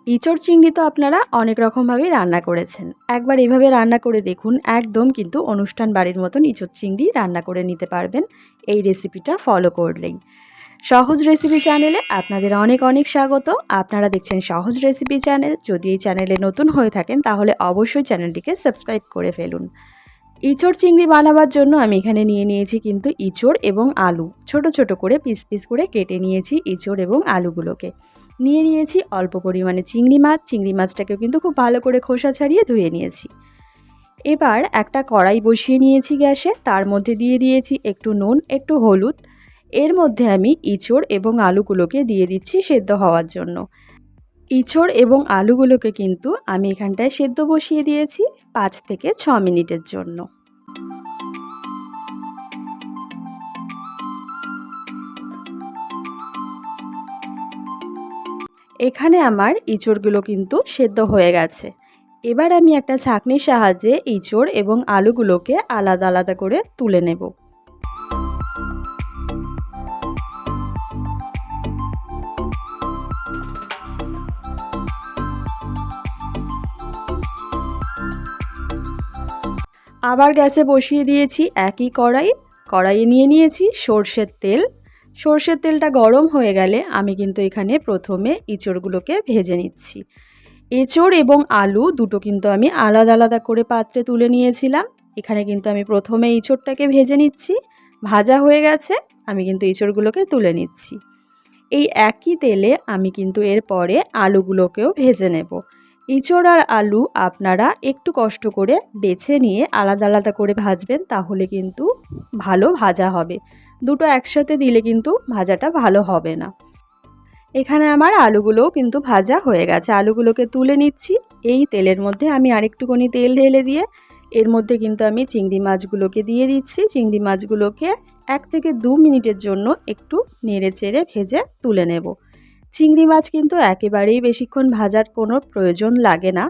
ইঁচড় চিংড়ি তো আপনারা অনেক রকমভাবেই রান্না করেছেন। একবার এভাবে রান্না করে দেখুন, একদম কিন্তু অনুষ্ঠান বাড়ির মতন ইঁচড় চিংড়ি রান্না করে নিতে পারবেন এই রেসিপিটা ফলো করলেই। সহজ রেসিপি চ্যানেলে আপনাদের অনেক অনেক স্বাগত। আপনারা দেখছেন সহজ রেসিপি চ্যানেল। যদি এই চ্যানেলে নতুন হয়ে থাকেন তাহলে অবশ্যই চ্যানেলটিকে সাবস্ক্রাইব করে ফেলুন। ইঁচড় চিংড়ি বানাবার জন্য আমি এখানে নিয়ে নিয়েছি কিন্তু ইঁচড় এবং আলু। ছোট ছোট করে পিস পিস করে কেটে নিয়েছি ইঁচড় এবং আলুগুলোকে। নিয়ে নিয়েছি অল্প পরিমাণে চিংড়ি মাছ। চিংড়ি মাছটাকেও কিন্তু খুব ভালো করে খোসা ছাড়িয়ে ধুয়ে নিয়েছি। এবার একটা কড়াই বসিয়ে নিয়েছি গ্যাসে, তার মধ্যে দিয়ে দিয়েছি একটু নুন, একটু হলুদ। এর মধ্যে আমি ইঁচড় এবং আলুগুলোকে দিয়ে দিচ্ছি সেদ্ধ হওয়ার জন্য। ইঁচড় এবং আলুগুলোকে কিন্তু আমি এখানটায় সেদ্ধ বসিয়ে দিয়েছি 5 থেকে 6 মিনিটের জন্য। এখানে আমার ইঁচড়গুলো কিন্তু সেদ্ধ হয়ে গেছে। এবার আমি একটা ছাঁকনির সাহায্যে ইঁচড় এবং আলুগুলোকে আলাদা আলাদা করে তুলে নেব। আবার গ্যাসে বসিয়ে দিয়েছি একই কড়াই। কড়াইয়ে নিয়ে নিয়েছি সর্ষের তেল। সর্ষের তেলটা গরম হয়ে গেলে আমি কিন্তু এখানে প্রথমে ইঁচড়গুলোকে ভেজে নিচ্ছি। এঁচড় এবং আলু দুটো কিন্তু আমি আলাদা আলাদা করে পাত্রে তুলে নিয়েছিলাম। এখানে কিন্তু আমি প্রথমে ইঁচড়টাকে ভেজে নিচ্ছি। ভাজা হয়ে গেছে, আমি কিন্তু ইঁচড়গুলোকে তুলে নিচ্ছি। এই একই তেলে আমি কিন্তু এরপরে আলুগুলোকেও ভেজে নেব। ইঁচড় আর আলু আপনারা একটু কষ্ট করে বেছে নিয়ে আলাদা আলাদা করে ভাজবেন, তাহলে কিন্তু ভালো ভাজা হবে। দুটো একসাথে দিলে কিন্তু ভাজাটা ভালো হবে না। এখানে আমার আলুগুলোও কিন্তু ভাজা হয়ে গেছে। আলুগুলোকে তুলে নিচ্ছি। এই তেলের মধ্যে আমি আরেকটুখানি তেল ঢেলে দিয়ে এর মধ্যে কিন্তু আমি চিংড়ি মাছগুলোকে দিয়ে দিচ্ছি। চিংড়ি মাছগুলোকে 1 থেকে 2 মিনিটের জন্য একটু নেড়ে চেড়ে ভেজে তুলে নেব। চিংড়ি মাছ কিন্তু একেবারেই বেশিক্ষণ ভাজার কোনো প্রয়োজন লাগে না।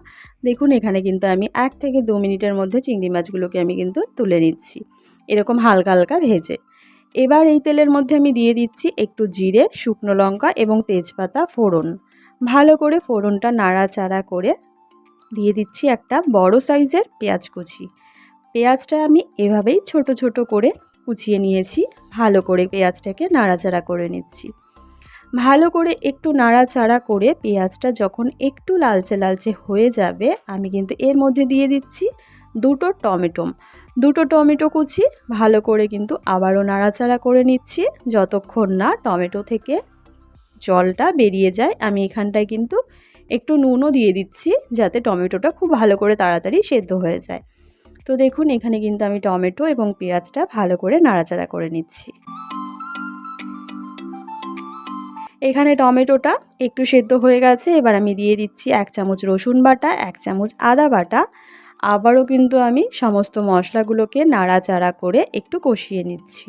দেখুন এখানে কিন্তু আমি 1 থেকে 2 মিনিটের মধ্যে চিংড়ি মাছগুলোকে আমি কিন্তু তুলে নিচ্ছি, এরকম হালকা হালকা ভেজে। এবার এই তেলের মধ্যে আমি দিয়ে দিচ্ছি একটু জিরে, শুকনো লঙ্কা এবং তেজপাতা ফোড়ন। ভালো করে ফোড়নটা নাড়াচাড়া করে দিয়ে দিচ্ছি একটা বড় সাইজের পেঁয়াজ কুচি। পেঁয়াজটা আমি এভাবেই ছোট ছোট করে কুচিয়ে নিয়েছি। ভালো করে পেঁয়াজটাকে নাড়াচাড়া করে নিচ্ছি। ভালো করে একটু নাড়াচাড়া করে পেঁয়াজটা যখন একটু লালচে লালচে হয়ে যাবে, আমি কিন্তু এর মধ্যে দিয়ে দিচ্ছি দুটো টমেটো কুচি। ভালো করে কিন্তু আবারও নাড়াচাড়া করে নিচ্ছি যতক্ষণ না টমেটো থেকে জলটা বেরিয়ে যায়। আমি এখানটায় কিন্তু একটু নুনও দিয়ে দিচ্ছি যাতে টমেটোটা খুব ভালো করে তাড়াতাড়ি সেদ্ধ হয়ে যায়। তো দেখুন এখানে কিন্তু আমি টমেটো এবং পেঁয়াজটা ভালো করে নাড়াচাড়া করে নিচ্ছি। এখানে টমেটোটা একটু সেদ্ধ হয়ে গেছে। এবার আমি দিয়ে দিচ্ছি 1 চামচ রসুন বাটা, 1 চামচ আদা বাটা। আবারও কিন্তু আমি সমস্ত মশলাগুলোকে নাড়াচাড়া করে একটু কষিয়ে নিচ্ছি।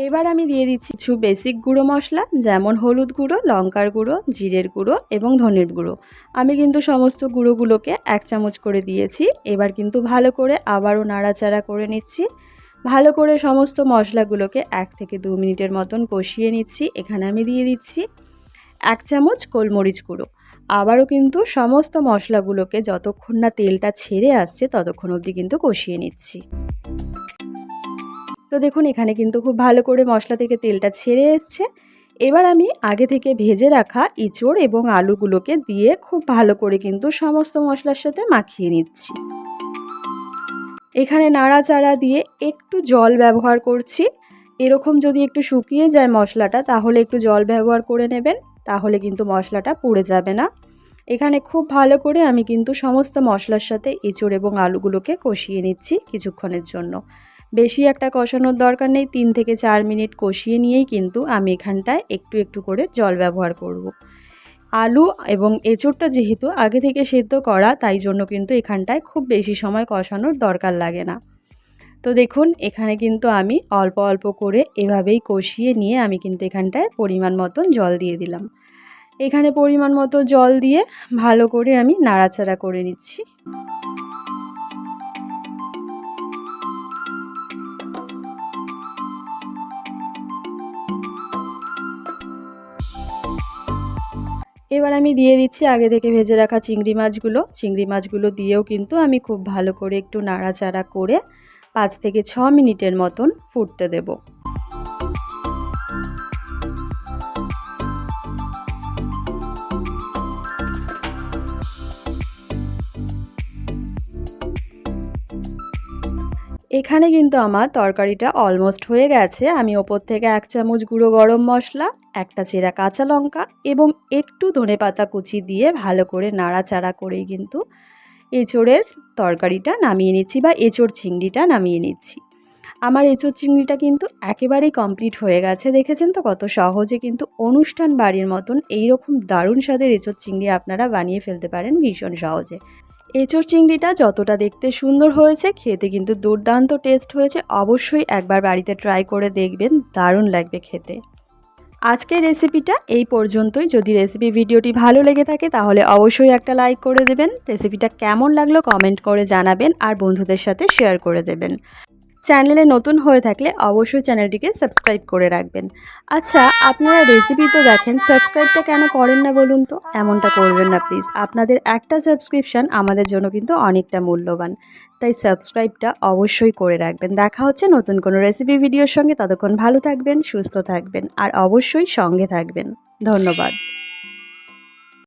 এবার আমি দিয়ে দিচ্ছি কিছু বেসিক গুঁড়ো মশলা, যেমন হলুদ গুঁড়ো, লঙ্কার গুঁড়ো, জিরের গুঁড়ো এবং ধনের গুঁড়ো। আমি কিন্তু সমস্ত গুঁড়োগুলোকে 1 চামচ করে দিয়েছি। এবার কিন্তু ভালো করে আবারও নাড়াচাড়া করে নিচ্ছি। ভালো করে সমস্ত মশলাগুলোকে 1 থেকে 2 মিনিটের মতন কষিয়ে নিচ্ছি। এখানে আমি দিয়ে দিচ্ছি 1 চামচ গোলমরিচ গুঁড়ো। আবারও কিন্তু সমস্ত মশলাগুলোকে যতক্ষণ না তেলটা ছেড়ে আসছে ততক্ষণ অবধি কিন্তু কষিয়ে নিচ্ছি। তো দেখুন এখানে কিন্তু খুব ভালো করে মশলা থেকে তেলটা ছেড়ে এসছে। এবার আমি আগে থেকে ভেজে রাখা ইঁচড় এবং আলুগুলোকে দিয়ে খুব ভালো করে কিন্তু সমস্ত মশলার সাথে মাখিয়ে নিচ্ছি। এখানে নাড়াচাড়া দিয়ে একটু জল ব্যবহার করছি। এরকম যদি একটু শুকিয়ে যায় মশলাটা, তাহলে একটু জল ব্যবহার করে নেবেন, তাহলে কিন্তু মশলাটা পুড়ে যাবে না। এখানে খুব ভালো করে আমি কিন্তু সমস্ত মশলার সাথে এঁচড় এবং আলুগুলোকে কষিয়ে নিচ্ছি কিছুক্ষণের জন্য। বেশি একটা কষানোর দরকার নেই, 3 থেকে 4 মিনিট কষিয়ে নিয়েই কিন্তু আমি এখানটায় একটু একটু করে জল ব্যবহার করব। আলু এবং এঁচড়টা যেহেতু আগে থেকে সেদ্ধ করা, তাই জন্য কিন্তু এখানটায় খুব বেশি সময় কষানোর দরকার লাগে না। তো দেখুন এখানে কিন্তু আমি অল্প অল্প করে এভাবেই কষিয়ে নিয়ে আমি কিন্তু এখানটায় পরিমাণ মতন জল দিয়ে দিলাম। এখানে পরিমাণ মতো জল দিয়ে ভালো করে আমি নাড়াচাড়া করে নিচ্ছি। এবার আমি দিয়ে দিচ্ছি আগে থেকে ভেজে রাখা চিংড়ি মাছগুলো। চিংড়ি মাছগুলো দিয়েও কিন্তু আমি খুব ভালো করে একটু নাড়াচাড়া করে 5 থেকে 6 মিনিটের মতন ফুটতে দেব। এখানে কিন্তু আমার তরকারিটা অলমোস্ট হয়ে গেছে। আমি ওপর থেকে 1 চামচ গুঁড়ো গরম মশলা, একটা চেরা কাঁচা লঙ্কা এবং একটু ধনেপাতা কুচি দিয়ে ভালো করে নাড়াচাড়া করেই কিন্তু এঁচোড়ের তরকারিটা নামিয়ে নিচ্ছি বা এঁচোড় চিংড়িটা নামিয়ে নিচ্ছি। আমার এঁচোড় চিংড়িটা কিন্তু একেবারেই কমপ্লিট হয়ে গেছে। দেখেছেন তো কত সহজে কিন্তু অনুষ্ঠান বাড়ির মতন এইরকম দারুণ স্বাদের এঁচোড় চিংড়ি আপনারা বানিয়ে ফেলতে পারেন ভীষণ সহজে। এঁচোড় চিংড়িটা যতটা দেখতে সুন্দর হয়েছে, খেতে কিন্তু দুর্দান্ত টেস্ট হয়েছে। অবশ্যই একবার বাড়িতে ট্রাই করে দেখবেন, দারুণ লাগবে খেতে। আজকের রেসিপিটা এই পর্যন্তই। যদি রেসিপি ভিডিওটি ভালো লেগে থাকে তাহলে অবশ্যই একটা লাইক করে দেবেন। রেসিপিটা কেমন লাগলো কমেন্ট করে জানাবেন আর বন্ধুদের সাথে শেয়ার করে দেবেন। চ্যানেলে নতুন হয়ে থাকলে অবশ্যই চ্যানেলটিকে সাবস্ক্রাইব করে রাখবেন। আচ্ছা, আপনারা রেসিপি তো দেখেন, সাবস্ক্রাইবটা কেন করেন না বলুন তো? এমনটা করবেন না প্লিজ। আপনাদের একটা সাবস্ক্রিপশান আমাদের জন্য কিন্তু অনেকটা মূল্যবান, তাই সাবস্ক্রাইবটা অবশ্যই করে রাখবেন। দেখা হচ্ছে নতুন কোনো রেসিপি ভিডিওর সঙ্গে। ততক্ষণ ভালো থাকবেন, সুস্থ থাকবেন আর অবশ্যই সঙ্গে থাকবেন। ধন্যবাদ।